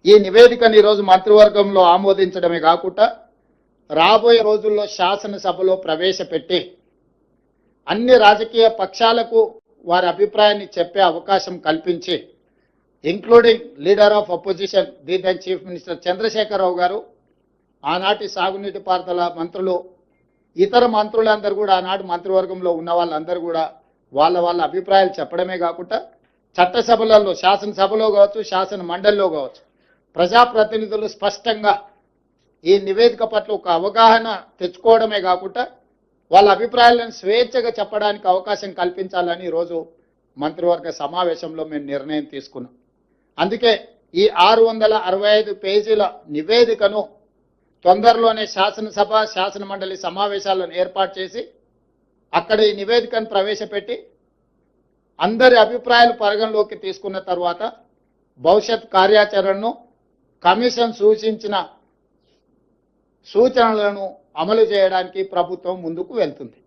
ఈ నివేదికను ఈరోజు మంత్రివర్గంలో ఆమోదించడమే కాకుండా రాబోయే రోజుల్లో శాసనసభలో ప్రవేశపెట్టి అన్ని రాజకీయ పక్షాలకు వారి అభిప్రాయాన్ని చెప్పే అవకాశం కల్పించి including leader of opposition the then chief minister Chandrashekar Rao గారు, ఆనాటి సాగునీటి పారుదల మంత్రులు, ఇతర మంత్రులందరూ కూడా ఆనాటి మంత్రివర్గంలో ఉన్న వాళ్ళందరూ కూడా వాళ్ళ అభిప్రాయాలు చెప్పడమే కాకుండా చట్టసభలలో శాసనసభలో కావచ్చు, శాసన మండలిలో కావచ్చు ప్రజాప్రతినిధులు స్పష్టంగా ఈ నివేదిక పట్ల ఒక అవగాహన తెచ్చుకోవడమే కాకుండా వాళ్ళ అభిప్రాయాలను స్వేచ్ఛగా చెప్పడానికి అవకాశం కల్పించాలని ఈరోజు మంత్రివర్గ సమావేశంలో మేము నిర్ణయం తీసుకున్నాం. అందుకే ఈ 665 పేజీల నివేదికను తొందరలోనే శాసనసభ శాసన మండలి సమావేశాలను ఏర్పాటు చేసి అక్కడ ఈ నివేదికను ప్రవేశపెట్టి అందరి అభిప్రాయాలు పరిగణలోకి తీసుకున్న తర్వాత భవిష్యత్ కార్యాచరణను కమిషన్ సూచించిన సూచనలను అమలు చేయడానికి ప్రభుత్వం ముందుకు వెళ్తుంది.